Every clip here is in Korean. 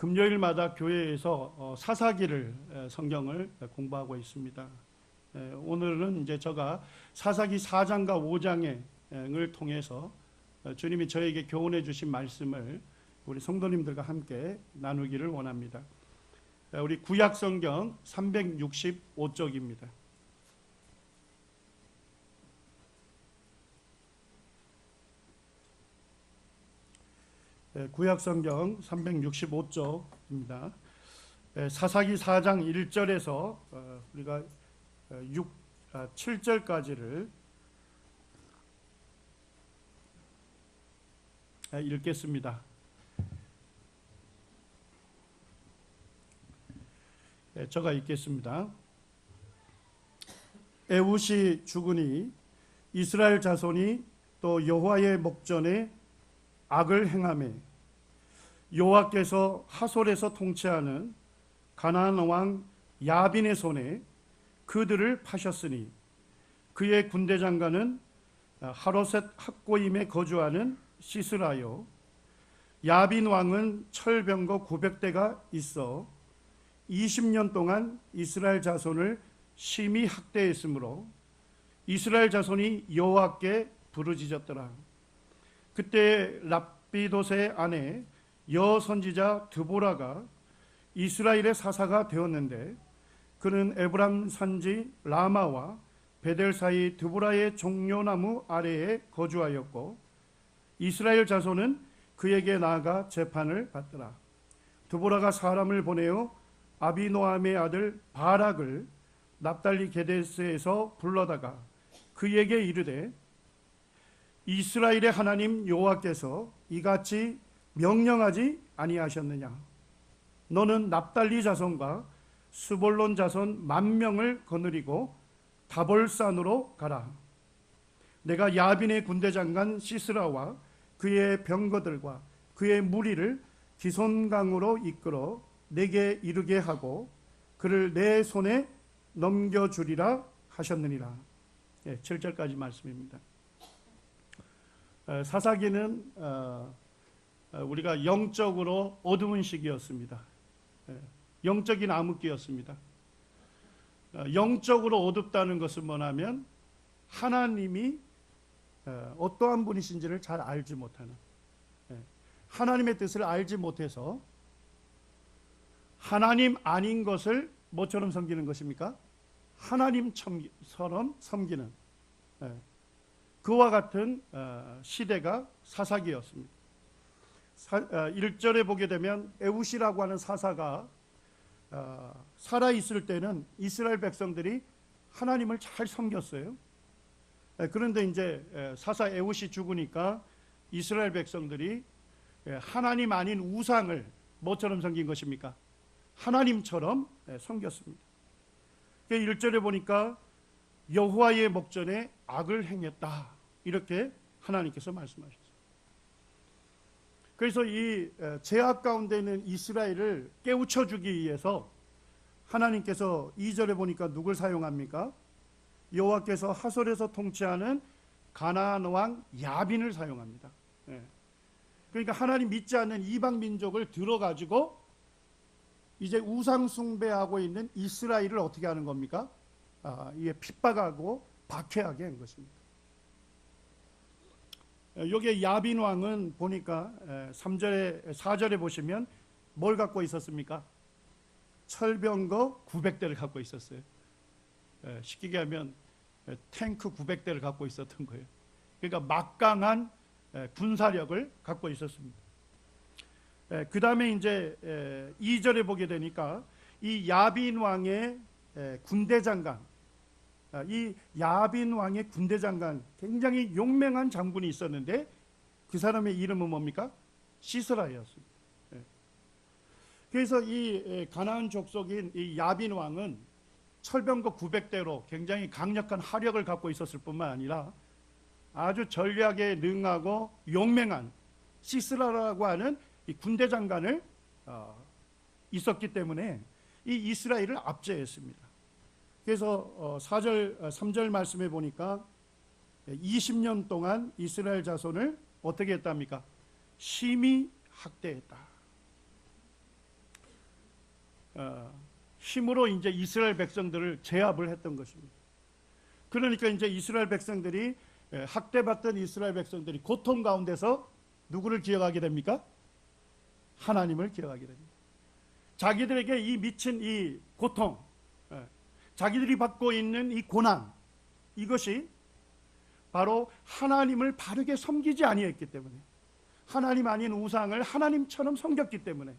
금요일마다 교회에서 사사기를 성경을 공부하고 있습니다. 오늘은 이제 제가 사사기 4장과 5장을 통해서 주님이 저에게 교훈해 주신 말씀을 우리 성도님들과 함께 나누기를 원합니다. 우리 구약 성경 365쪽입니다. 구약 성경 365쪽입니다. 사사기 4장 1절에서 우리가 7절까지를 읽겠습니다. 제가 읽겠습니다. 에훗이 죽으니 이스라엘 자손이 또 여호와의 목전에 악을 행하매 여호와께서 하솔에서 통치하는 가나안 왕 야빈의 손에 그들을 파셨으니 그의 군대 장관은 하로셋 학고임에 거주하는 시스라요. 야빈 왕은 철병거 900대가 있어 20년 동안 이스라엘 자손을 심히 학대했으므로 이스라엘 자손이 여호와께 부르짖었더라. 그때 랍비돗의 아내 여선지자 드보라가 이스라엘의 사사가 되었는데 그는 에브람 산지 라마와 베델 사이 드보라의 종려나무 아래에 거주하였고 이스라엘 자손은 그에게 나아가 재판을 받더라. 드보라가 사람을 보내어 아비노함의 아들 바락을 납달리 게데스에서 불러다가 그에게 이르되 이스라엘의 하나님 여호와께서 이같이 명령하지 아니하셨느냐? 너는 납달리 자손과 스볼론 자손 10,000명을 거느리고 다볼산으로 가라. 내가 야빈의 군대 장관 시스라와 그의 병거들과 그의 무리를 기손강으로 이끌어 내게 이르게 하고 그를 내 손에 넘겨주리라 하셨느니라. 7절까지 말씀입니다. 사사기는 우리가 영적으로 어두운 시기였습니다. 영적인 암흑기였습니다. 영적으로 어둡다는 것은 뭐냐면 하나님이 어떠한 분이신지를 잘 알지 못하는, 하나님의 뜻을 알지 못해서 하나님 아닌 것을 뭐처럼 섬기는 것입니까? 하나님처럼 섬기는 그와 같은 시대가 사사기였습니다. 1절에 보게 되면 에훗이라고 하는 사사가 살아있을 때는 이스라엘 백성들이 하나님을 잘 섬겼어요. 그런데 이제 사사 에훗이 죽으니까 이스라엘 백성들이 하나님 아닌 우상을 뭐처럼 섬긴 것입니까? 하나님처럼 섬겼습니다. 1절에 보니까 여호와의 목전에 악을 행했다, 이렇게 하나님께서 말씀하셨어요. 그래서 이 죄악 가운데 있는 이스라엘을 깨우쳐 주기 위해서 하나님께서 2절에 보니까 누굴 사용합니까? 여호와께서 하솔에서 통치하는 가나안 왕 야빈을 사용합니다. 그러니까 하나님 믿지 않는 이방 민족을 들어가지고 이제 우상 숭배하고 있는 이스라엘을 어떻게 하는 겁니까? 이게 핍박하고 박해하게 한 것입니다. 여기에 야빈 왕은 보니까 4절에 보시면 뭘 갖고 있었습니까? 철병거 900대를 갖고 있었어요. 쉽게 얘기하면 탱크 900대를 갖고 있었던 거예요. 그러니까 막강한 군사력을 갖고 있었습니다. 그 다음에 이제 2절에 보게 되니까 이 야빈 왕의 군대 장관, 이 야빈 왕의 군대 장관, 굉장히 용맹한 장군이 있었는데 그 사람의 이름은 뭡니까? 시스라였습니다. 그래서 이 가나안 족속인 이 야빈 왕은 철병거 900대로 굉장히 강력한 화력을 갖고 있었을 뿐만 아니라 아주 전략에 능하고 용맹한 시스라라고 하는 이 군대 장관을 있었기 때문에 이 이스라엘을 압제했습니다. 그래서 3절 말씀에 보니까 20년 동안 이스라엘 자손을 어떻게 했답니까? 심히 학대했다. 힘으로 이제 이스라엘 백성들을 제압을 했던 것입니다. 그러니까 이제 이스라엘 백성들이 학대받던 이스라엘 백성들이 고통 가운데서 누구를 기억하게 됩니까? 하나님을 기억하게 됩니다. 자기들에게 이 미친 이 고통, 자기들이 받고 있는 이 고난, 이것이 바로 하나님을 바르게 섬기지 아니했기 때문에, 하나님 아닌 우상을 하나님처럼 섬겼기 때문에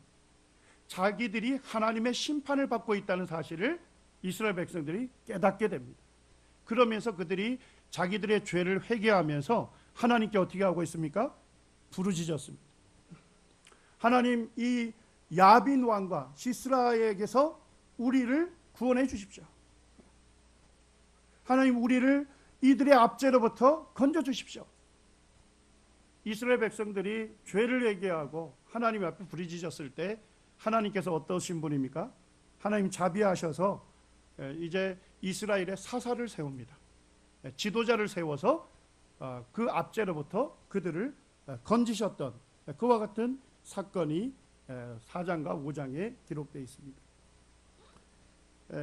자기들이 하나님의 심판을 받고 있다는 사실을 이스라엘 백성들이 깨닫게 됩니다. 그러면서 그들이 자기들의 죄를 회개하면서 하나님께 어떻게 하고 있습니까? 부르짖었습니다. 하나님, 이 야빈 왕과 시스라에게서 우리를 구원해 주십시오. 하나님, 우리를 이들의 압제로부터 건져 주십시오. 이스라엘 백성들이 죄를 회개하고 하나님 앞에 부르짖었을 때 하나님께서 어떠신 분입니까? 하나님 자비하셔서 이제 이스라엘의 사사를 세웁니다. 지도자를 세워서 그 압제로부터 그들을 건지셨던 그와 같은 사건이 4장과 5장에 기록되어 있습니다.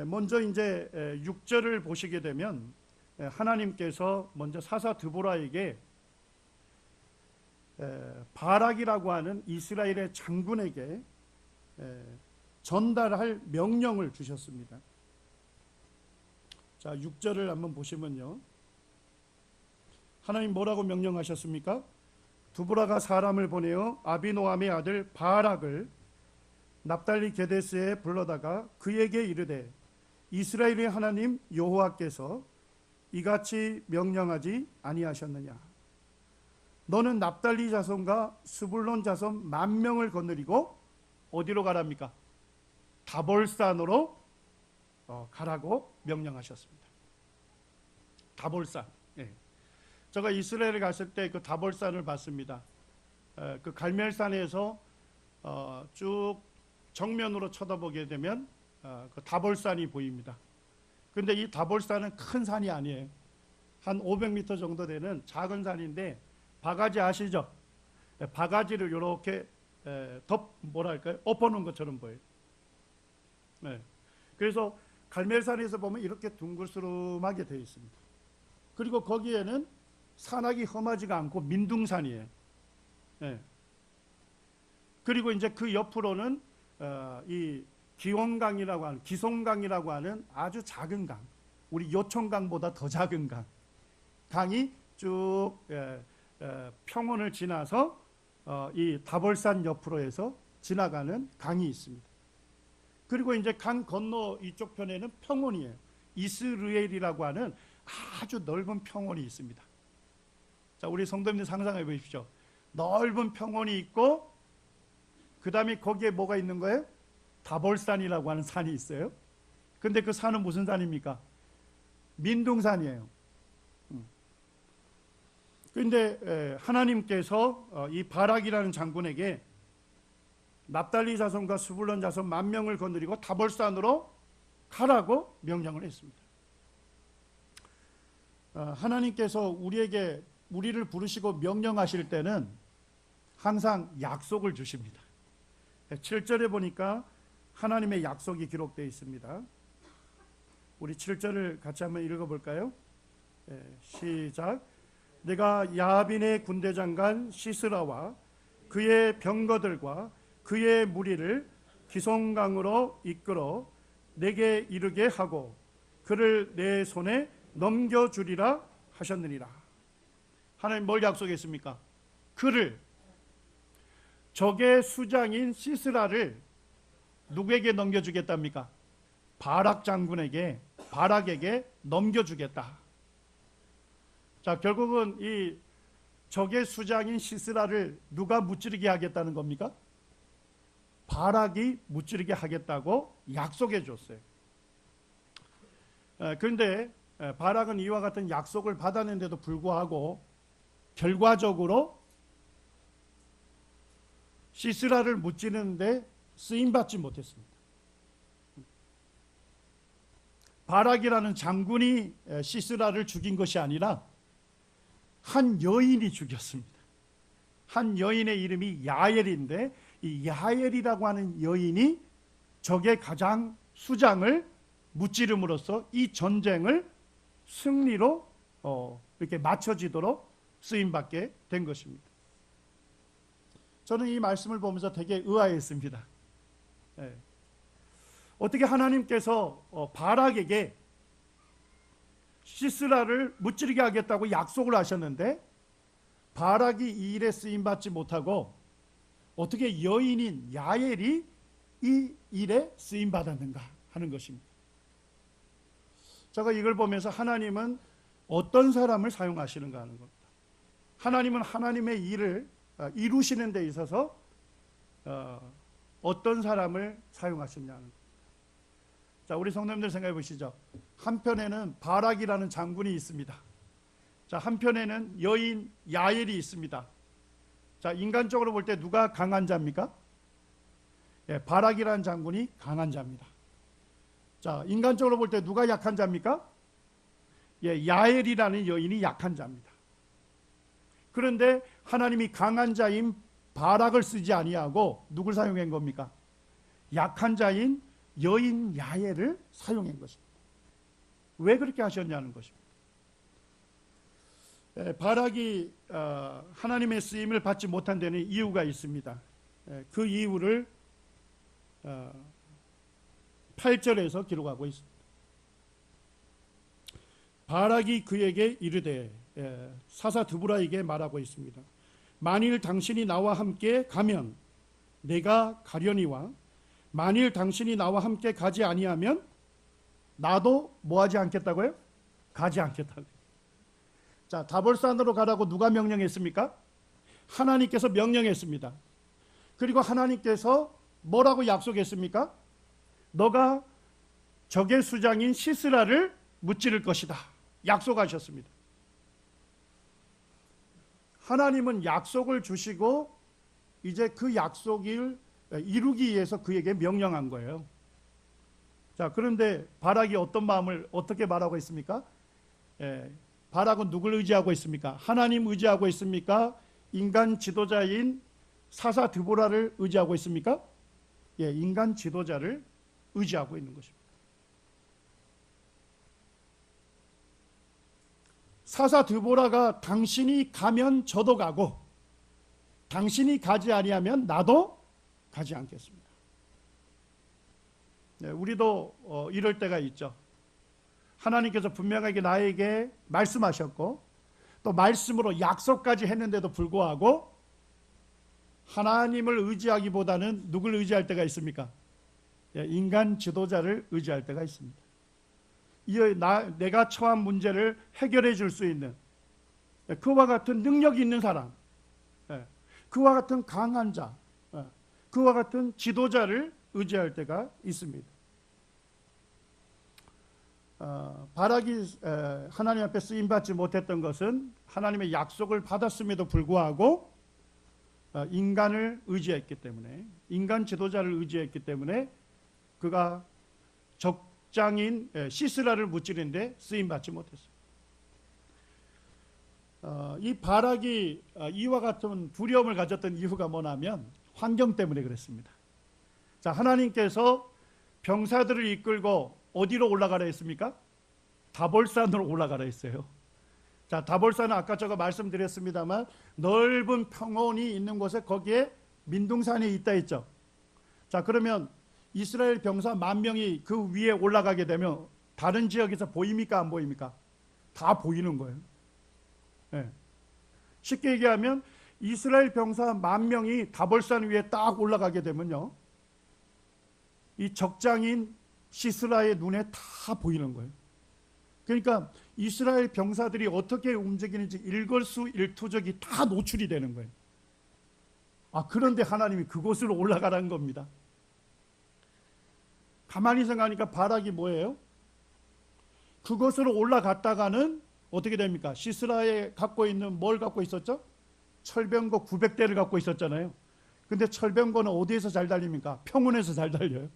먼저 이제 6절을 보시게 되면 하나님께서 먼저 사사 드보라에게 바락이라고 하는 이스라엘의 장군에게 전달할 명령을 주셨습니다. 자, 6절을 한번 보시면요. 하나님 뭐라고 명령하셨습니까? 드보라가 사람을 보내어 아비노함의 아들 바락을 납달리 게데스에 불러다가 그에게 이르되 이스라엘의 하나님 여호와께서 이같이 명령하지 아니하셨느냐? 너는 납달리 자손과 스불론 자손 10,000명을 거느리고 어디로 가랍니까? 다볼산으로 가라고 명령하셨습니다. 다볼산. 예. 제가 이스라엘에 갔을 때 그 다볼산을 봤습니다. 그 갈멜산에서 쭉 정면으로 쳐다보게 되면 그 다볼산이 보입니다. 근데 이 다볼산은 큰 산이 아니에요. 한 500m 정도 되는 작은 산인데 바가지 아시죠? 바가지를 이렇게 뭐랄까요? 엎어놓은 것처럼 보여요. 네. 그래서 갈멜산에서 보면 이렇게 둥글스름하게 되어 있습니다. 그리고 거기에는 산악이 험하지가 않고 민둥산이에요. 네. 그리고 이제 그 옆으로는 이 기원강이라고 하는 기송강이라고 하는 아주 작은 강, 우리 요촌강보다 더 작은 강이 쭉 평원을 지나서 이 다볼산 옆으로 해서 지나가는 강이 있습니다. 그리고 이제 강 건너 이쪽 편에는 평원이에요. 이스르엘이라고 하는 아주 넓은 평원이 있습니다. 자, 우리 성도님들 상상해 보십시오. 넓은 평원이 있고 그 다음에 거기에 뭐가 있는 거예요? 다볼산이라고 하는 산이 있어요. 근데 그 산은 무슨 산입니까? 민둥산이에요. 그런데 하나님께서 이 바락이라는 장군에게 납달리 자손과 스불론 자손 10,000명을 거느리고 다볼산으로 가라고 명령을 했습니다. 하나님께서 우리를 부르시고 명령하실 때는 항상 약속을 주십니다. 7절에 보니까 하나님의 약속이 기록되어 있습니다. 우리 7절을 같이 한번 읽어볼까요? 시작. 내가 야빈의 군대장관 시스라와 그의 병거들과 그의 무리를 기송강으로 이끌어 내게 이르게 하고 그를 내 손에 넘겨주리라 하셨느니라. 하나님 뭘 약속했습니까? 그를, 적의 수장인 시스라를 누구에게 넘겨주겠답니까? 바락 장군에게, 바락에게 넘겨주겠다. 자, 결국은 이 적의 수장인 시스라를 누가 무찌르게 하겠다는 겁니까? 바락이 무찌르게 하겠다고 약속해 줬어요. 그런데 바락은 이와 같은 약속을 받았는데도 불구하고 결과적으로 시스라를 무찌르는데 쓰임받지 못했습니다. 바락이라는 장군이 시스라를 죽인 것이 아니라 한 여인이 죽였습니다. 한 여인의 이름이 야엘인데 이 야엘이라고 하는 여인이 적의 가장 수장을 무찌름으로써 이 전쟁을 승리로 이렇게 맞춰지도록 쓰임받게 된 것입니다. 저는 이 말씀을 보면서 되게 의아했습니다. 예. 어떻게 하나님께서 바락에게 시스라를 무찌르게 하겠다고 약속을 하셨는데 바락이 이 일에 쓰임받지 못하고 어떻게 여인인 야엘이 이 일에 쓰임받았는가 하는 것입니다. 제가 이걸 보면서 하나님은 어떤 사람을 사용하시는가 하는 겁니다. 하나님은 하나님의 일을 이루시는 데 있어서 어떤 사람을 사용하시냐는 겁니다. 자, 우리 성도님들 생각해 보시죠. 한편에는 바락이라는 장군이 있습니다. 자, 한편에는 여인 야엘이 있습니다. 자, 인간적으로 볼 때 누가 강한 자입니까? 예, 바락이라는 장군이 강한 자입니다. 자, 인간적으로 볼 때 누가 약한 자입니까? 예, 야엘이라는 여인이 약한 자입니다. 그런데 하나님이 강한 자인 바락을 쓰지 아니하고 누굴 사용한 겁니까? 약한 자인 여인 야엘을 사용한 것입니다. 왜 그렇게 하셨냐는 것입니다. 바락이 하나님의 쓰임을 받지 못한 데는 이유가 있습니다. 그 이유를 8절에서 기록하고 있습니다. 바락이 그에게 이르되 사사 드보라에게 말하고 있습니다. 만일 당신이 나와 함께 가면 내가 가려니와 만일 당신이 나와 함께 가지 아니하면 나도 뭐하지 않겠다고요? 가지 않겠다고요. 자, 다볼산으로 가라고 누가 명령했습니까? 하나님께서 명령했습니다. 그리고 하나님께서 뭐라고 약속했습니까? 너가 적의 수장인 시스라를 무찌를 것이다. 약속하셨습니다. 하나님은 약속을 주시고 이제 그 약속을 이루기 위해서 그에게 명령한 거예요. 자, 그런데 바락이 어떤 마음을 어떻게 말하고 있습니까? 바락은 누굴 의지하고 있습니까? 하나님 의지하고 있습니까? 인간 지도자인 사사 드보라를 의지하고 있습니까? 예, 인간 지도자를 의지하고 있는 것입니다. 사사 드보라가 당신이 가면 저도 가고 당신이 가지 아니하면 나도 가지 않겠습니다. 네, 우리도 이럴 때가 있죠. 하나님께서 분명하게 나에게 말씀하셨고 또 말씀으로 약속까지 했는데도 불구하고 하나님을 의지하기보다는 누굴 의지할 때가 있습니까? 인간 지도자를 의지할 때가 있습니다. 내가 처한 문제를 해결해 줄 수 있는 그와 같은 능력이 있는 사람, 그와 같은 강한 자, 그와 같은 지도자를 의지할 때가 있습니다. 바락이 하나님 앞에 쓰임받지 못했던 것은 하나님의 약속을 받았음에도 불구하고 인간을 의지했기 때문에, 인간 지도자를 의지했기 때문에 그가 적장인 시스라를 무찌르는데 쓰임받지 못했어요. 이 바락이 이와 같은 두려움을 가졌던 이유가 뭐냐면 환경 때문에 그랬습니다. 자, 하나님께서 병사들을 이끌고 어디로 올라가라 했습니까? 다볼산으로 올라가라 했어요. 자, 다볼산은 아까 제가 말씀드렸습니다만 넓은 평원이 있는 곳에 거기에 민둥산이 있다 했죠. 자, 그러면 이스라엘 병사 10,000명이 그 위에 올라가게 되면 다른 지역에서 보입니까? 안 보입니까? 다 보이는 거예요. 네. 쉽게 얘기하면 이스라엘 병사 10,000명이 다볼산 위에 딱 올라가게 되면요, 이 적장인 시스라의 눈에 다 보이는 거예요. 그러니까 이스라엘 병사들이 어떻게 움직이는지 일거수일투족이 다 노출이 되는 거예요. 그런데 하나님이 그곳으로 올라가라는 겁니다. 가만히 생각하니까 바락이 뭐예요? 그곳으로 올라갔다가는 어떻게 됩니까? 시스라에 갖고 있는 뭘 갖고 있었죠? 철병거 900대를 갖고 있었잖아요. 근데 철병거는 어디에서 잘 달립니까? 평원에서 잘 달려요.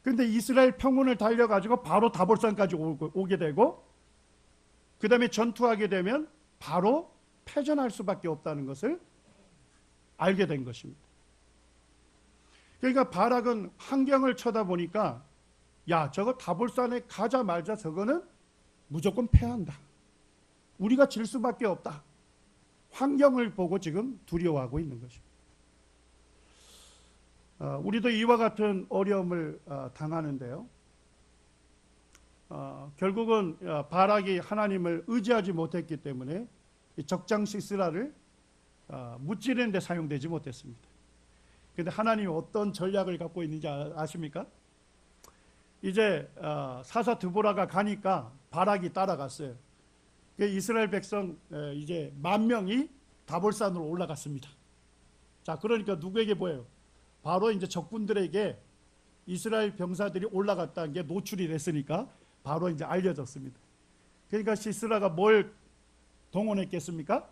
근데 이스라엘 평원을 달려가지고 바로 다볼산까지 오게 되고 그 다음에 전투하게 되면 바로 패전할 수밖에 없다는 것을 알게 된 것입니다. 그러니까 바락은 환경을 쳐다보니까 야, 저거 다볼산에 가자마자 저거는 무조건 패한다. 우리가 질 수밖에 없다. 환경을 보고 지금 두려워하고 있는 것입니다. 우리도 이와 같은 어려움을 당하는데요. 결국은 바락이 하나님을 의지하지 못했기 때문에 적장 시스라를 무찌르는 데 사용되지 못했습니다. 그런데 하나님이 어떤 전략을 갖고 있는지 아십니까? 이제 사사 드보라가 가니까 바락이 따라갔어요. 이스라엘 백성 이제 10,000명이 다볼산으로 올라갔습니다. 자, 그러니까 누구에게 보여요? 바로 이제 적군들에게 이스라엘 병사들이 올라갔다는 게 노출이 됐으니까 바로 이제 알려졌습니다. 그러니까 시스라가 뭘 동원했겠습니까?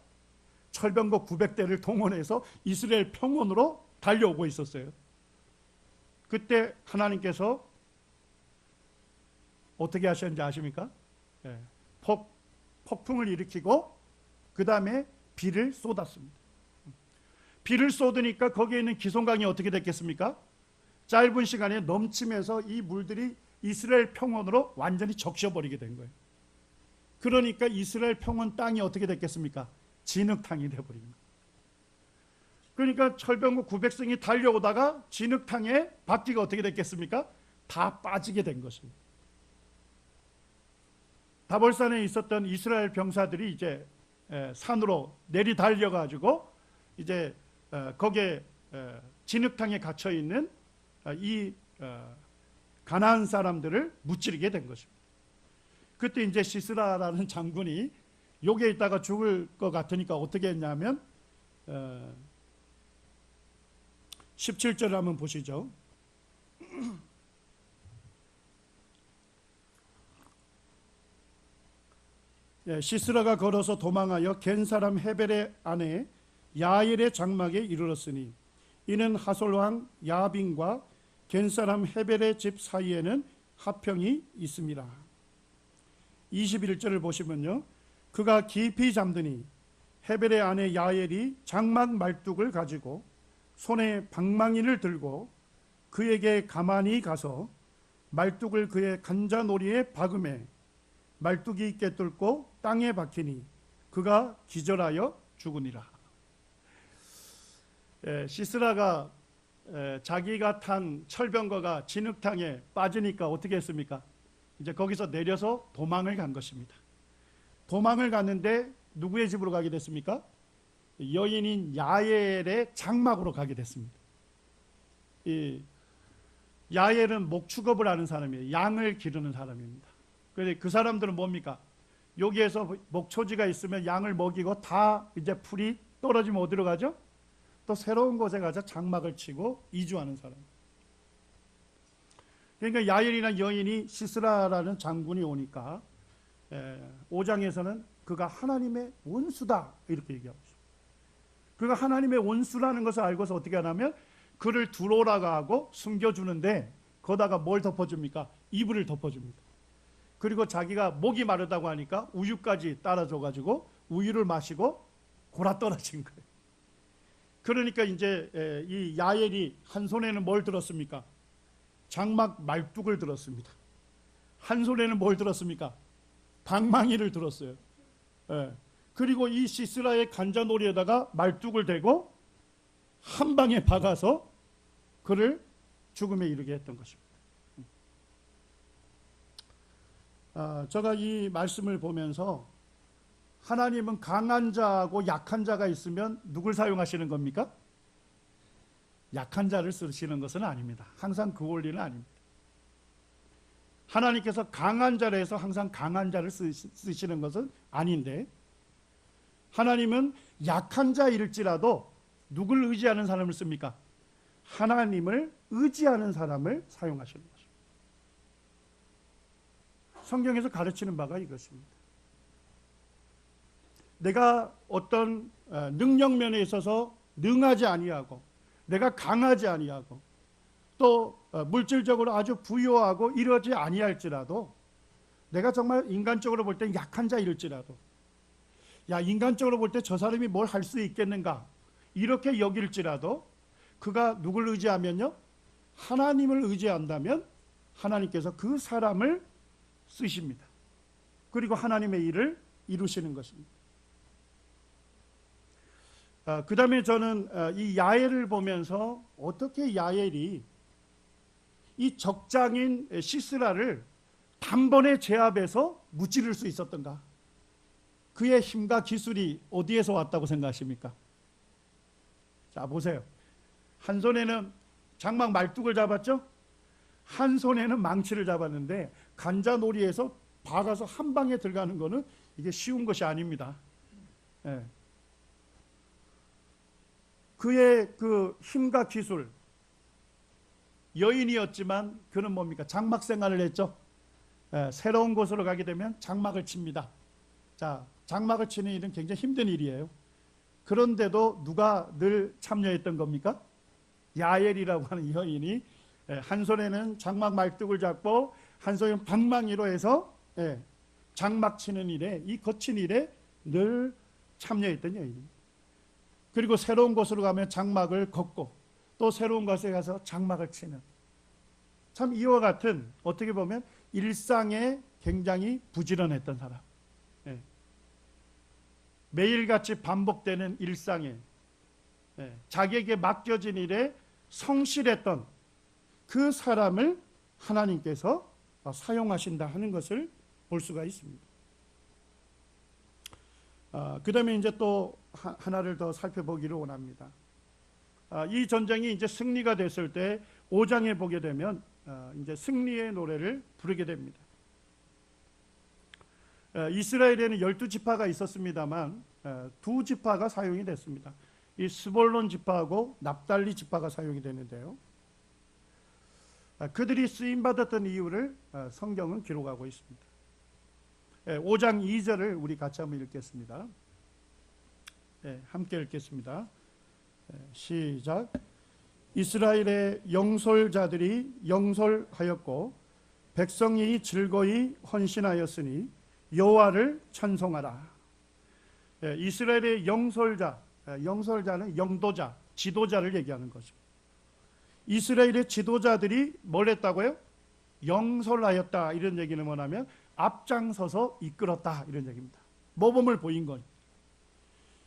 철병거 900대를 동원해서 이스라엘 평원으로 달려오고 있었어요. 그때 하나님께서 어떻게 하셨는지 아십니까? 폭풍을 일으키고 그 다음에 비를 쏟았습니다. 비를 쏟으니까 거기에 있는 기송강이 어떻게 됐겠습니까? 짧은 시간에 넘치면서 이 물들이 이스라엘 평원으로 완전히 적셔버리게 된 거예요. 그러니까 이스라엘 평원 땅이 어떻게 됐겠습니까? 진흙탕이 되어버린 거예요. 그러니까 철병거 900성이 달려오다가 진흙탕에 바퀴가 어떻게 됐겠습니까? 다 빠지게 된 것입니다. 다볼산에 있었던 이스라엘 병사들이 이제 산으로 내리 달려가지고 이제 거기에 진흙탕에 갇혀 있는 이 가나안 사람들을 무찌르게 된 것입니다. 그때 이제 시스라라는 장군이 여기에 있다가 죽을 것 같으니까 어떻게 했냐면 17절 한번 보시죠. 시스라가 걸어서 도망하여 겐 사람 헤벨의 아내 야엘의 장막에 이르렀으니 이는 하솔 왕 야빈과 겐 사람 헤벨의 집 사이에는 하평이 있습니다. 21절을 보시면요, 그가 깊이 잠드니 헤벨의 아내 야엘이 장막 말뚝을 가지고 손에 방망이를 들고 그에게 가만히 가서 말뚝을 그의 간자놀이에 박음에 말뚝이 꿰뚫고 땅에 박히니 그가 기절하여 죽으니라. 시스라가 자기가 탄 철병거가 진흙탕에 빠지니까 어떻게 했습니까? 이제 거기서 내려서 도망을 간 것입니다. 도망을 갔는데 누구의 집으로 가게 됐습니까? 여인인 야엘의 장막으로 가게 됐습니다. 이 야엘은 목축업을 하는 사람이에요. 양을 기르는 사람입니다. 그런데 그 사람들은 뭡니까? 여기에서 목초지가 있으면 양을 먹이고 다 이제 풀이 떨어지면 어디로 가죠? 또 새로운 곳에 가서 장막을 치고 이주하는 사람. 그러니까 야엘이나 여인이 시스라라는 장군이 오니까 5장에서는 그가 하나님의 원수다 이렇게 얘기하고 있어요. 그가 하나님의 원수라는 것을 알고서 어떻게 하냐면 그를 들어오라고 하고 숨겨주는데 거다가 뭘 덮어줍니까? 이불을 덮어줍니다. 그리고 자기가 목이 마르다고 하니까 우유까지 따라줘가지고 우유를 마시고 골아 떨어진 거예요. 그러니까 이제 이 야엘이 한 손에는 뭘 들었습니까? 장막 말뚝을 들었습니다. 한 손에는 뭘 들었습니까? 방망이를 들었어요. 그리고 이 시스라의 간자놀이에다가 말뚝을 대고 한 방에 박아서 그를 죽음에 이르게 했던 것입니다. 제가 이 말씀을 보면서 하나님은 강한 자하고 약한 자가 있으면 누굴 사용하시는 겁니까? 약한 자를 쓰시는 것은 아닙니다. 항상 그 원리는 아닙니다. 하나님께서 강한 자를 해서 항상 강한 자를 쓰시는 것은 아닌데 하나님은 약한 자일지라도 누굴 의지하는 사람을 씁니까? 하나님을 의지하는 사람을 사용하시는 것입니다. 성경에서 가르치는 바가 이것입니다. 내가 어떤 능력면에 있어서 능하지 아니하고 내가 강하지 아니하고 또 물질적으로 아주 부유하고 이러지 아니할지라도 내가 정말 인간적으로 볼 때 약한 자일지라도 야 인간적으로 볼 때 저 사람이 뭘 할 수 있겠는가 이렇게 여길지라도 그가 누굴 의지하면요? 하나님을 의지한다면 하나님께서 그 사람을 쓰십니다. 그리고 하나님의 일을 이루시는 것입니다. 그 다음에 저는 이 야엘을 보면서 어떻게 야엘이 이 적장인 시스라를 단번에 제압해서 무찌를 수 있었던가? 그의 힘과 기술이 어디에서 왔다고 생각하십니까? 자, 보세요. 한 손에는 장막 말뚝을 잡았죠? 한 손에는 망치를 잡았는데 간자놀이에서 박아서 한 방에 들어가는 것은 이게 쉬운 것이 아닙니다. 예. 그의 그 힘과 기술, 여인이었지만 그는 뭡니까? 장막 생활을 했죠. 예, 새로운 곳으로 가게 되면 장막을 칩니다. 자, 장막을 치는 일은 굉장히 힘든 일이에요. 그런데도 누가 늘 참여했던 겁니까? 야엘이라고 하는 여인이 한 손에는 장막 말뚝을 잡고 한 손에는 방망이로 해서 장막 치는 일에, 이 거친 일에 늘 참여했던 여인입니다. 그리고 새로운 곳으로 가면 장막을 걷고 또 새로운 곳에 가서 장막을 치는, 참 이와 같은 어떻게 보면 일상에 굉장히 부지런했던 사람, 매일같이 반복되는 일상에 자기에게 맡겨진 일에 성실했던 그 사람을 하나님께서 사용하신다 하는 것을 볼 수가 있습니다. 그 다음에 이제 또 하나를 더 살펴보기를 원합니다. 이 전쟁이 이제 승리가 됐을 때 5장에 보게 되면 이제 승리의 노래를 부르게 됩니다. 이스라엘에는 12지파가 있었습니다만 2지파가 사용이 됐습니다. 이 스볼론 지파하고 납달리 지파가 사용이 되는데요. 그들이 쓰임받았던 이유를 성경은 기록하고 있습니다. 5장 2절을 우리 같이 한번 읽겠습니다. 함께 읽겠습니다. 시작. 이스라엘의 영솔자들이 영솔하였고 백성이 즐거이 헌신하였으니 여호와를 찬송하라. 이스라엘의 영솔자, 영솔자는 영도자, 지도자를 얘기하는 거죠. 이스라엘의 지도자들이 뭘 했다고요? 영솔하였다. 이런 얘기는 뭐냐면 앞장서서 이끌었다, 이런 얘기입니다. 모범을 보인 것.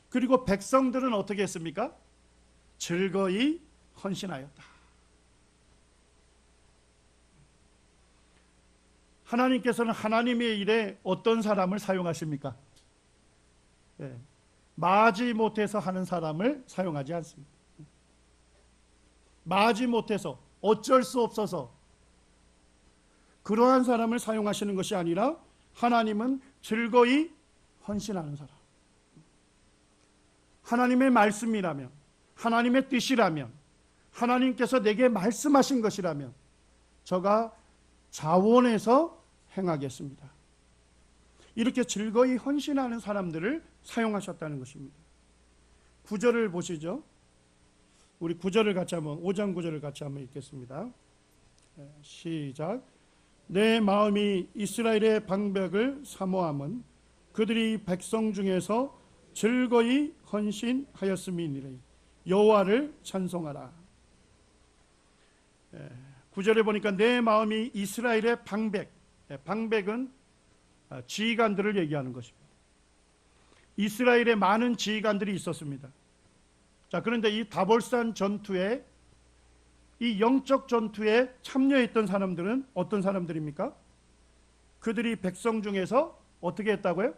그리고 백성들은 어떻게 했습니까? 즐거이 헌신하였다. 하나님께서는 하나님의 일에 어떤 사람을 사용하십니까? 마지 못해서 하는 사람을 사용하지 않습니다. 마지 못해서, 어쩔 수 없어서 그러한 사람을 사용하시는 것이 아니라 하나님은 즐거이 헌신하는 사람, 하나님의 말씀이라면, 하나님의 뜻이라면, 하나님께서 내게 말씀하신 것이라면 저가 자원해서 행하겠습니다. 이렇게 즐거이 헌신하는 사람들을 사용하셨다는 것입니다. 9절을 보시죠. 우리 9절을 같이 한번, 5장 9절을 같이 한번 읽겠습니다. 시작. 내 마음이 이스라엘의 방백을 사모함은 그들이 백성 중에서 즐거이 헌신하였음이니라. 여호와를 찬송하라. 9절에 보니까 내 마음이 이스라엘의 방백, 방백은 지휘관들을 얘기하는 것입니다. 이스라엘에 많은 지휘관들이 있었습니다. 자, 그런데 이 다볼산 전투에, 이 영적 전투에 참여했던 사람들은 어떤 사람들입니까? 그들이 백성 중에서 어떻게 했다고요?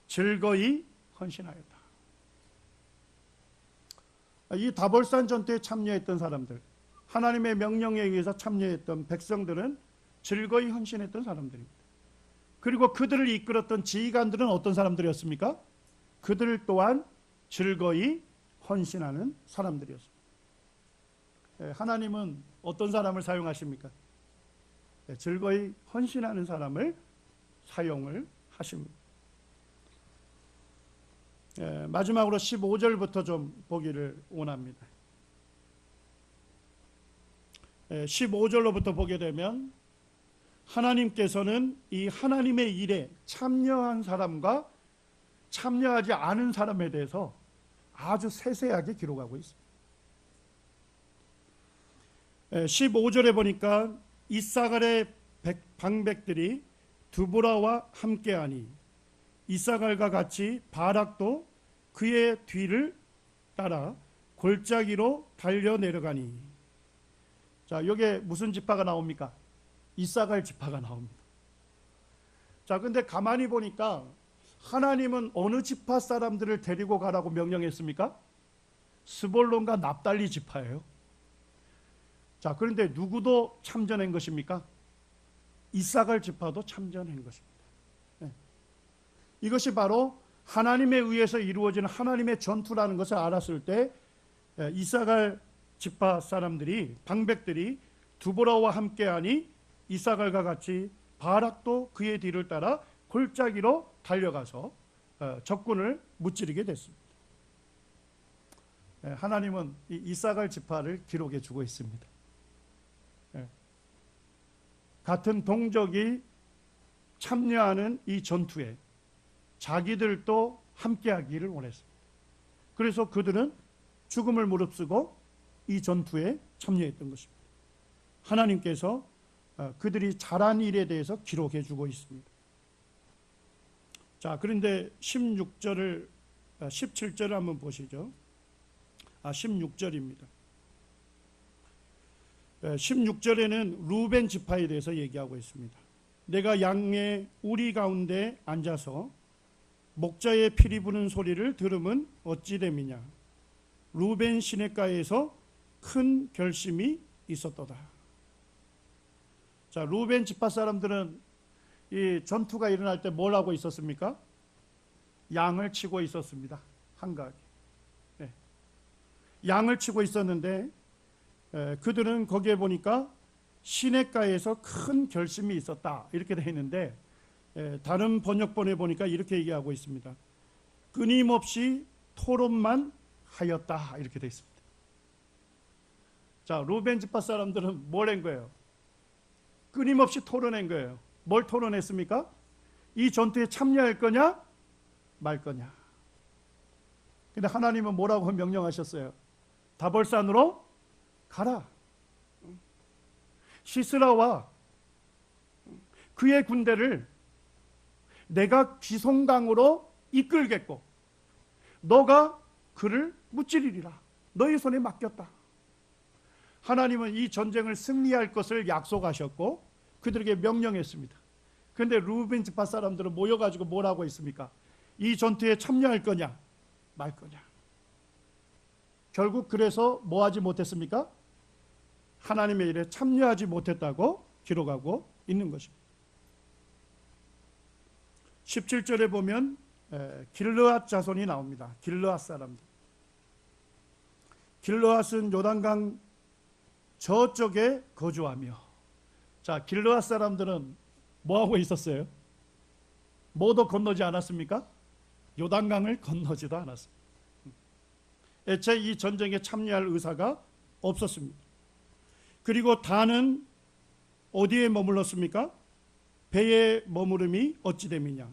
즐거이 헌신하였다. 이 다볼산 전투에 참여했던 사람들, 하나님의 명령에 의해서 참여했던 백성들은 즐거이 헌신했던 사람들입니다. 그리고 그들을 이끌었던 지휘관들은 어떤 사람들이었습니까? 그들 또한 즐거이 헌신하는 사람들이었습니다. 하나님은 어떤 사람을 사용하십니까? 즐거이 헌신하는 사람을 사용을 하십니다. 마지막으로 15절부터 좀 보기를 원합니다. 15절로부터 보게 되면 하나님께서는 이 하나님의 일에 참여한 사람과 참여하지 않은 사람에 대해서 아주 세세하게 기록하고 있습니다. 15절에 보니까 이사갈의 방백들이 드보라와 함께하니 이사갈과 같이 바락도 그의 뒤를 따라 골짜기로 달려 내려가니. 자, 여기에 무슨 지파가 나옵니까? 이사갈 지파가 나옵니다. 자, 근데 가만히 보니까 하나님은 어느 지파 사람들을 데리고 가라고 명령했습니까? 스볼론과 납달리 지파예요. 자, 그런데 누구도 참전한 것입니까? 이사갈 지파도 참전한 것입니다. 네. 이것이 바로 하나님에 의해서 이루어지는 하나님의 전투라는 것을 알았을 때 이사갈 지파 사람들이, 방백들이 두보라와 함께하니 이사갈과 같이 바락도 그의 뒤를 따라 골짜기로 달려가서 적군을 무찌르게 됐습니다. 하나님은 이 이사갈 지파를 기록해 주고 있습니다. 같은 동족이 참여하는 이 전투에 자기들도 함께하기를 원했습니다. 그래서 그들은 죽음을 무릅쓰고 이 전투에 참여했던 것입니다. 하나님께서 그들이 잘한 일에 대해서 기록해 주고 있습니다. 자, 그런데 17절을 한번 보시죠. 16절입니다. 16절에는 루벤 지파에 대해서 얘기하고 있습니다. 내가 양의 우리 가운데 앉아서 목자의 피리 부는 소리를 들으면 어찌 됨이냐. 루벤 시냇가에서 큰 결심이 있었도다. 자, 루벤 지파 사람들은 이 전투가 일어날 때 뭘 하고 있었습니까? 양을 치고 있었습니다. 한가하게. 네. 양을 치고 있었는데 그들은 거기에 보니까 시냇가에서 큰 결심이 있었다 이렇게 되어 있는데 다른 번역본에 보니까 이렇게 얘기하고 있습니다. 끊임없이 토론만 하였다 이렇게 되어 있습니다. 자, 루벤 지파 사람들은 뭘 한 거예요? 끊임없이 토론한 거예요. 뭘 토론했습니까? 이 전투에 참여할 거냐 말 거냐. 근데 하나님은 뭐라고 명령하셨어요? 다볼산으로 가라. 시스라와 그의 군대를 내가 귀송강으로 이끌겠고 너가 그를 무찌르리라. 너희 손에 맡겼다. 하나님은 이 전쟁을 승리할 것을 약속하셨고 그들에게 명령했습니다. 그런데 루벤 지파 사람들은 모여가지고 뭐라고 했습니까? 이 전투에 참여할 거냐 말 거냐. 결국 그래서 뭐 하지 못했습니까? 하나님의 일에 참여하지 못했다고 기록하고 있는 것입니다. 17절에 보면 길르앗 자손이 나옵니다. 길르앗 사람들. 길르앗은 요단강 저쪽에 거주하며. 자, 길르앗 사람들은 뭐하고 있었어요? 뭐도 건너지 않았습니까? 요단강을 건너지도 않았습니다. 애초에 이 전쟁에 참여할 의사가 없었습니다. 그리고 단은 어디에 머물렀습니까? 배에 머무름이 어찌 됨이냐.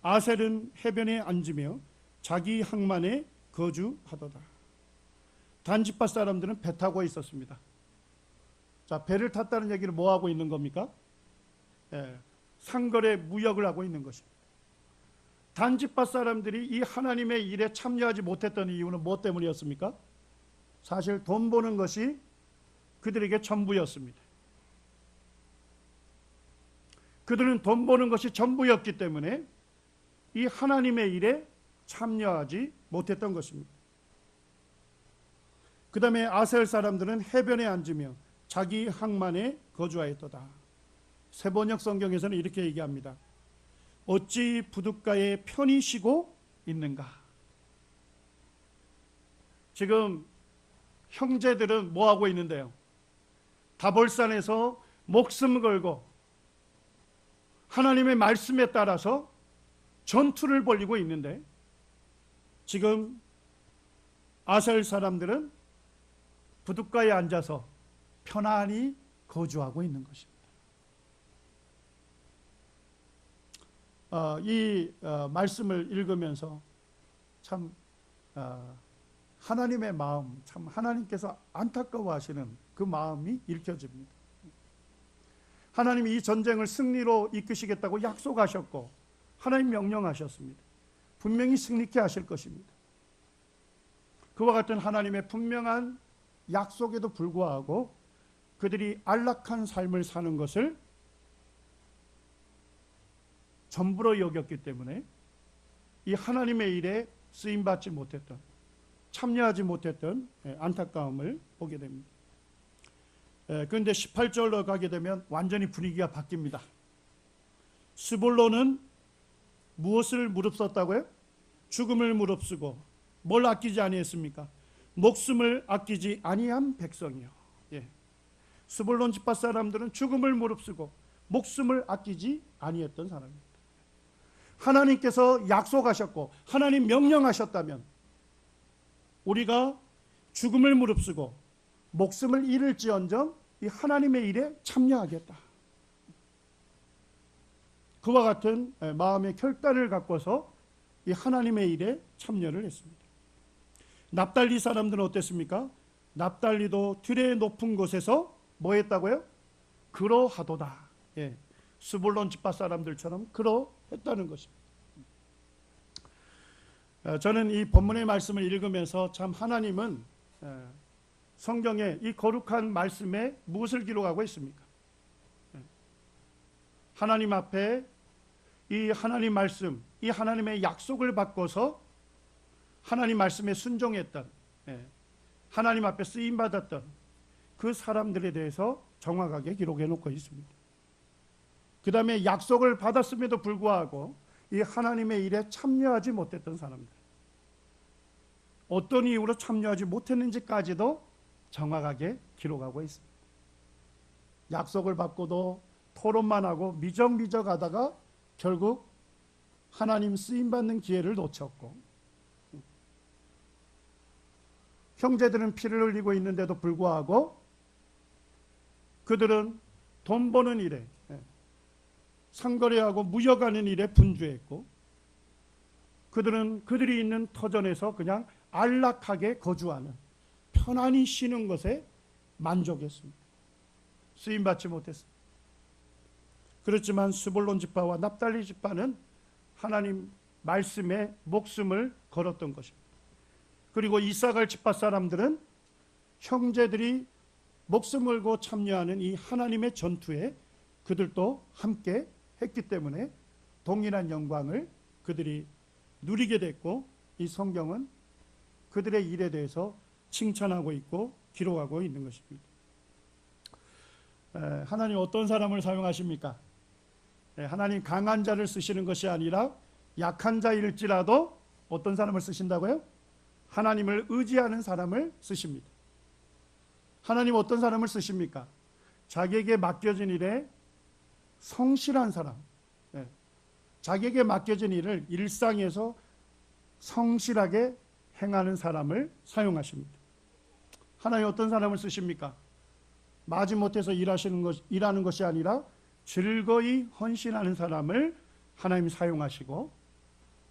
아셀은 해변에 앉으며 자기 항만에 거주하도다. 단 지파 사람들은 배 타고 있었습니다. 자, 배를 탔다는 얘기를 뭐 하고 있는 겁니까? 상거래 무역을 하고 있는 것입니다. 단 지파 사람들이 이 하나님의 일에 참여하지 못했던 이유는 뭐 때문이었습니까? 사실 돈 버는 것이 그들에게 전부였습니다. 그들은 돈 버는 것이 전부였기 때문에 이 하나님의 일에 참여하지 못했던 것입니다. 그 다음에 아셀 사람들은 해변에 앉으며 자기 항만에 거주하였도다. 세번역 성경에서는 이렇게 얘기합니다. 어찌 부둣가에 편히 쉬고 있는가. 지금 형제들은 뭐 하고 있는데요? 다볼산에서 목숨 걸고 하나님의 말씀에 따라서 전투를 벌이고 있는데 지금 아셀 사람들은 부둣가에 앉아서 편안히 거주하고 있는 것입니다. 이 말씀을 읽으면서 참 하나님의 마음, 참 하나님께서 안타까워하시는 그 마음이 읽혀집니다. 하나님이 이 전쟁을 승리로 이끄시겠다고 약속하셨고 하나님 명령하셨습니다. 분명히 승리케 하실 것입니다. 그와 같은 하나님의 분명한 약속에도 불구하고 그들이 안락한 삶을 사는 것을 전부로 여겼기 때문에 이 하나님의 일에 쓰임받지 못했던, 참여하지 못했던 안타까움을 보게 됩니다. 그런데 18절로 가게 되면 완전히 분위기가 바뀝니다. 스불론은 무엇을 무릅썼다고요? 죽음을 무릅쓰고 뭘 아끼지 아니했습니까? 목숨을 아끼지 아니한 백성이요. 스불론 지파 사람들은 죽음을 무릅쓰고 목숨을 아끼지 아니했던 사람입니다. 하나님께서 약속하셨고 하나님 명령하셨다면 우리가 죽음을 무릅쓰고 목숨을 잃을지언정 이 하나님의 일에 참여하겠다. 그와 같은 마음의 결단을 갖고서 이 하나님의 일에 참여를 했습니다. 납달리 사람들은 어땠습니까? 납달리도 들의 높은 곳에서 뭐 했다고요? 그러하도다. 스불론 지파 사람들처럼 그러했다는 것입니다. 저는 이 본문의 말씀을 읽으면서 참 하나님은 성경에 이 거룩한 말씀에 무엇을 기록하고 있습니까? 하나님 앞에 이 하나님 말씀, 이 하나님의 약속을 받고서 하나님 말씀에 순종했던, 하나님 앞에 쓰임받았던 그 사람들에 대해서 정확하게 기록해 놓고 있습니다. 그 다음에 약속을 받았음에도 불구하고 이 하나님의 일에 참여하지 못했던 사람들, 어떤 이유로 참여하지 못했는지까지도 정확하게 기록하고 있습니다. 약속을 받고도 토론만 하고 미적미적 하다가 결국 하나님 쓰임받는 기회를 놓쳤고, 형제들은 피를 흘리고 있는데도 불구하고 그들은 돈 버는 일에, 상거래하고 무역하는 일에 분주했고, 그들은 그들이 있는 터전에서 그냥 안락하게 거주하는, 편안히 쉬는 것에 만족했습니다. 쓰임받지 못했습니다. 그렇지만 스불론 지파와 납달리 지파는 하나님 말씀에 목숨을 걸었던 것입니다. 그리고 이사갈 지파 사람들은 형제들이 목숨 걸고 참여하는 이 하나님의 전투에 그들도 함께 했기 때문에 동일한 영광을 그들이 누리게 됐고, 이 성경은 그들의 일에 대해서 칭찬하고 있고 기록하고 있는 것입니다. 하나님 어떤 사람을 사용하십니까? 하나님 강한 자를 쓰시는 것이 아니라 약한 자일지라도 어떤 사람을 쓰신다고요? 하나님을 의지하는 사람을 쓰십니다. 하나님 어떤 사람을 쓰십니까? 자기에게 맡겨진 일에 성실한 사람, 자기에게 맡겨진 일을 일상에서 성실하게 행하는 사람을 사용하십니다. 하나님 어떤 사람을 쓰십니까? 마지못해서 일하는 것이 아니라 즐거이 헌신하는 사람을 하나님 사용하시고,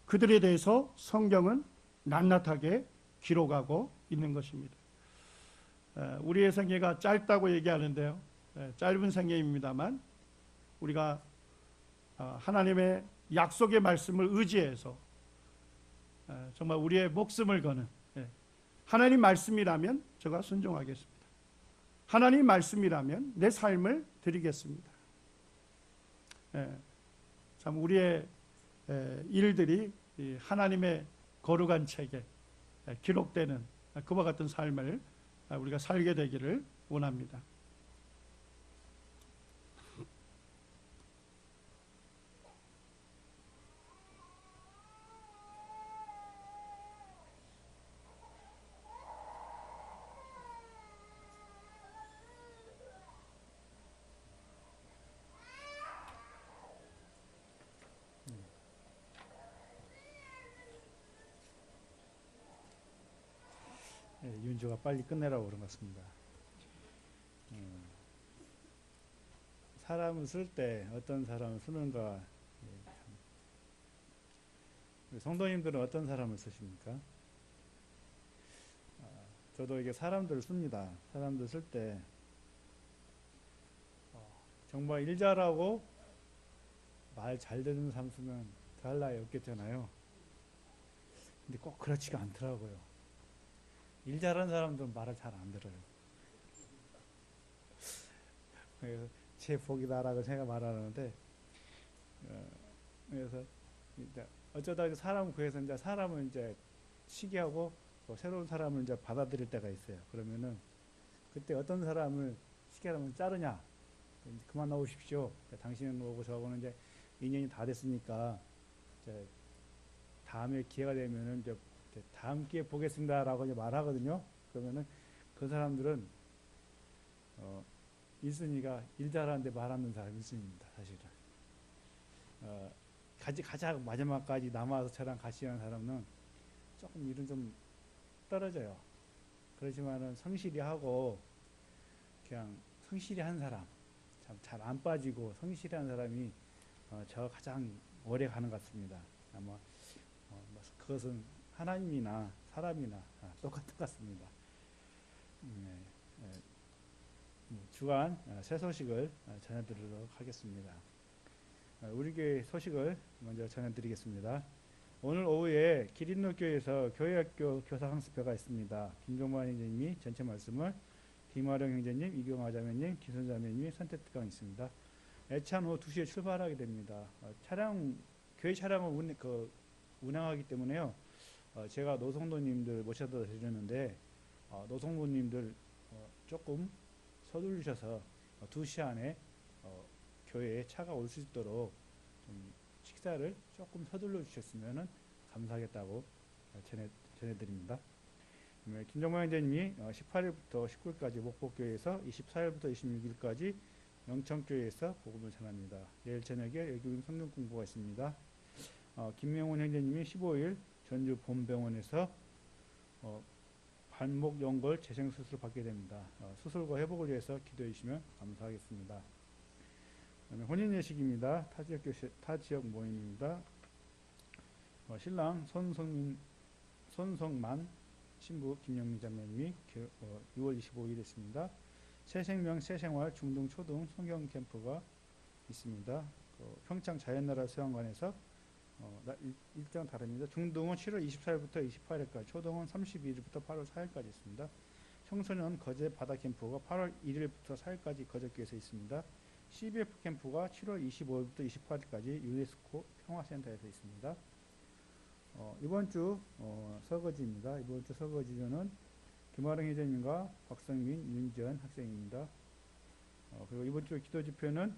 그들에 대해서 성경은 낱낱하게 기록하고 있는 것입니다. 우리의 생애가 짧다고 얘기하는데요, 짧은 생애입니다만 우리가 하나님의 약속의 말씀을 의지해서 정말 우리의 목숨을 거는, 하나님 말씀이라면 제가 순종하겠습니다. 하나님 말씀이라면 내 삶을 드리겠습니다. 참 우리의 일들이 하나님의 거룩한 책에 기록되는 그와 같은 삶을 우리가 살게 되기를 원합니다. 윤주가 빨리 끝내라고 그런 것 같습니다. 사람을 쓸 때 어떤 사람을 쓰는가, 성도님들은 어떤 사람을 쓰십니까? 저도 이게 사람들을 씁니다. 사람들 쓸 때 정말 일 잘하고 말 잘 듣는 삼수는 더할 나위 없겠잖아요. 근데 꼭 그렇지가 않더라고요. 일 잘하는 사람들은 말을 잘 안 들어요. 그래서 제 복이다라고 제가 말하는데, 그래서 이제 어쩌다 이제 사람 구해서 이제 사람을 이제 시기하고 또 새로운 사람을 이제 받아들일 때가 있어요. 그러면은 그때 어떤 사람을 시기하면 자르냐? 이제 그만 나오십시오. 당신은 오고 저하고는 이제 인연이 다 됐으니까 이제 다음에 기회가 되면은 이제 다음 기회에 보겠습니다라고 이제 말하거든요. 그러면은 그 사람들은 1순위가 일 잘하는데 말 안 듣는 사람이 1순위입니다. 사실은. 가장 마지막까지 남아서 저랑 같이 하는 사람은 조금 일은 좀 떨어져요. 그렇지만은 성실히 하고 그냥 성실히 한 사람, 참 잘 안 빠지고 성실히 한 사람이 저 가장 오래 가는 것 같습니다. 아마 그것은 하나님이나 사람이나 똑같은 것 같습니다. 네, 주간 새 소식을 전해드리도록 하겠습니다. 우리 교회 소식을 먼저 전해드리겠습니다. 오늘 오후에 기린로 교회에서 교회학교 교사 강습회가 있습니다. 김종만 형제님이 전체 말씀을, 김아령 형제님, 이경화 자매님, 김선 자매님이 선택특강 있습니다. 애찬 후 2시에 출발하게 됩니다. 교회 차량을 운행하기 때문에요. 제가 노성도님들 모셔다 드리는데 노성도님들 조금 서두르셔서 2시 안에 교회에 차가 올 수 있도록 좀 식사를 조금 서둘러 주셨으면 감사하겠다고 전해드립니다. 김정만 형제님이 18일부터 19일까지 목포교회에서 24일부터 26일까지 영천교회에서 복음을 전합니다. 내일 저녁에 외교인 성경 공부가 있습니다. 김명훈 형제님이 15일 전주 본병원에서 발목 연골 재생 수술 받게 됩니다. 수술과 회복을 위해서 기도해 주시면 감사하겠습니다. 혼인 예식입니다. 타지역 모임입니다. 신랑 손성만 신부 김영미 자매님이 6월 25일 있습니다. 새생명 새생활 중등 초등 성경 캠프가 있습니다. 평창 자연나라 수양관에서 일정 다릅니다. 중등은 7월 24일부터 28일까지, 초등은 32일부터 8월 4일까지 있습니다. 청소년 거제 바다 캠프가 8월 1일부터 4일까지 거제교에서 있습니다. CBF 캠프가 7월 25일부터 28일까지 유네스코 평화센터에서 있습니다. 이번 주 설거지입니다. 이번 주 설거지는 김아령 회장님과 박성민, 윤지연 학생입니다. 그리고 이번 주 기도 집회는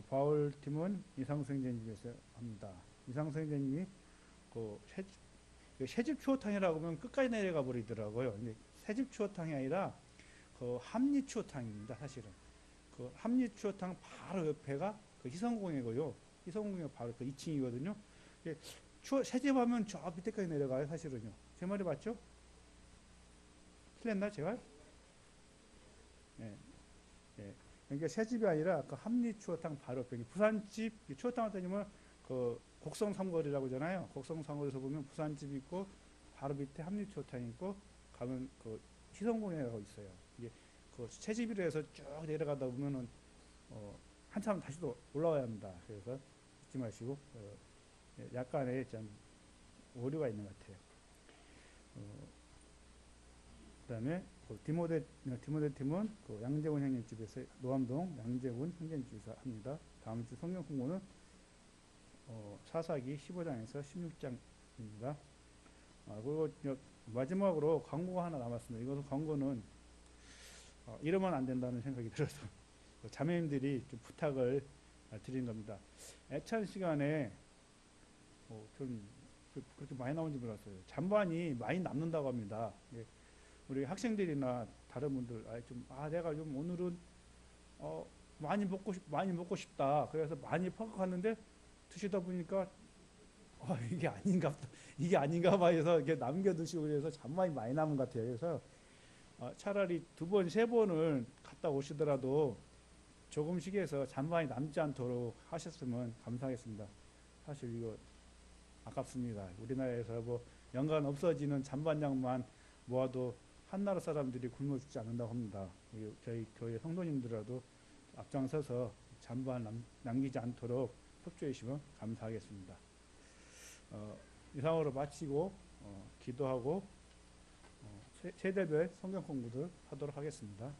바울 팀은 이상수 형제님께서 합니다. 이상수 형제님이 새집 추어탕이라고 하면 끝까지 내려가 버리더라고요. 근데 새집 추어탕이 아니라 함리 추어탕입니다. 사실은 함리 추어탕 바로 옆에가 희성공예고요. 희성공예 바로 2층이거든요. 새집 하면 저 밑에까지 내려가요. 사실은요. 제 말이 맞죠? 틀렸나 제가? 네. 네. 그러니까 새집이 아니라 함리 추어탕 바로 옆에 부산집 추어탕 다니면 곡성 삼거리라고 하잖아요. 곡성 삼거리에서 보면 부산집 있고 바로 밑에 함리 추어탕이 있고 가면 희성공예라고 있어요. 이게 새집이라 해서 쭉 내려가다 보면은 한참 다시 또 올라와야 합니다. 그래서 잊지 마시고 약간의 좀 오류가 있는 것 같아요. 그다음에 디모데 팀은 양재훈 형님 집에서 노암동 양재훈 형님 집에서 합니다. 다음 주 성경 공부는 사사기 15장에서 16장입니다. 그리고 마지막으로 광고가 하나 남았습니다. 이것은 광고는 이러면 안 된다는 생각이 들어서 자매님들이 좀 부탁을 드린 겁니다. 애찬 시간에 좀 그렇게 많이 나온지 몰랐어요. 잔반이 많이 남는다고 합니다. 우리 학생들이나 다른 분들 내가 좀 오늘은 많이 먹고 싶다. 그래서 많이 퍼서 갔는데 드시다 보니까 이게 아닌가 봐 해서 이렇게 남겨 드시고 그래서 잔반이 많이 남은 것 같아요. 그래서 차라리 2번, 3번을 갔다 오시더라도 조금씩 해서 잔반이 남지 않도록 하셨으면 감사하겠습니다. 사실 이거 아깝습니다. 우리나라에서 연간 없어지는 잔반량만 모아도 한나라 사람들이 굶어 죽지 않는다고 합니다. 저희 교회 성도님들이라도 앞장서서 잔반 남기지 않도록 협조해 주시면 감사하겠습니다. 이상으로 마치고 기도하고 세대별 성경 공부를 하도록 하겠습니다.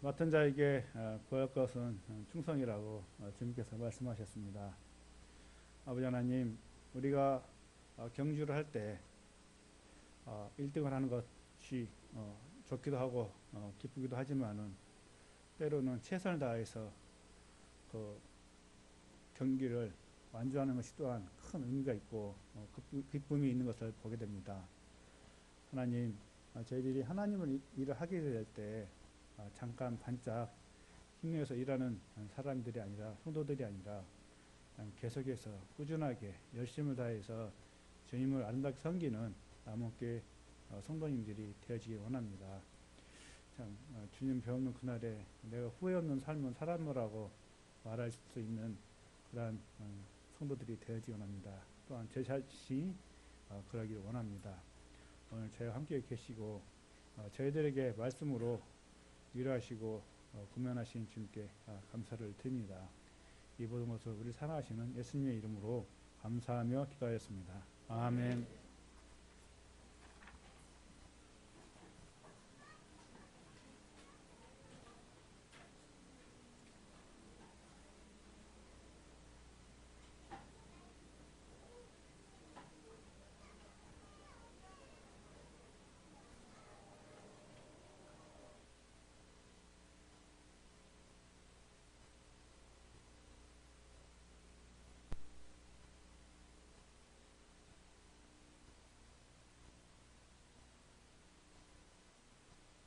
맡은 자에게 구할 것은 충성이라고 주님께서 말씀하셨습니다. 아버지 하나님, 우리가 경주를 할 때 1등을 하는 것이 좋기도 하고 기쁘기도 하지만은 때로는 최선을 다해서 그 경기를 완주하는 것이 또한 큰 의미가 있고 기쁨이 있는 것을 보게 됩니다. 하나님, 저희들이 하나님을 일을 하게 될 때 잠깐 반짝 힘내서 일하는 사람들이 아니라 성도들이 아니라 계속해서 꾸준하게 열심을 다해서 주님을 아름답게 섬기는 남원교회 성도님들이 되어지기 원합니다. 참 주님 배우는 그날에 내가 후회 없는 삶은 살았노라고 말할 수 있는 그러한 성도들이 되어지기 원합니다. 또한 제 자신이 그러기를 원합니다. 오늘 저희와 함께 계시고 저희들에게 말씀으로 위로하시고 구면하신 주님께 감사를 드립니다. 이 모든 것을 우리 사랑하시는 예수님의 이름으로 감사하며 기도하였습니다. 아멘.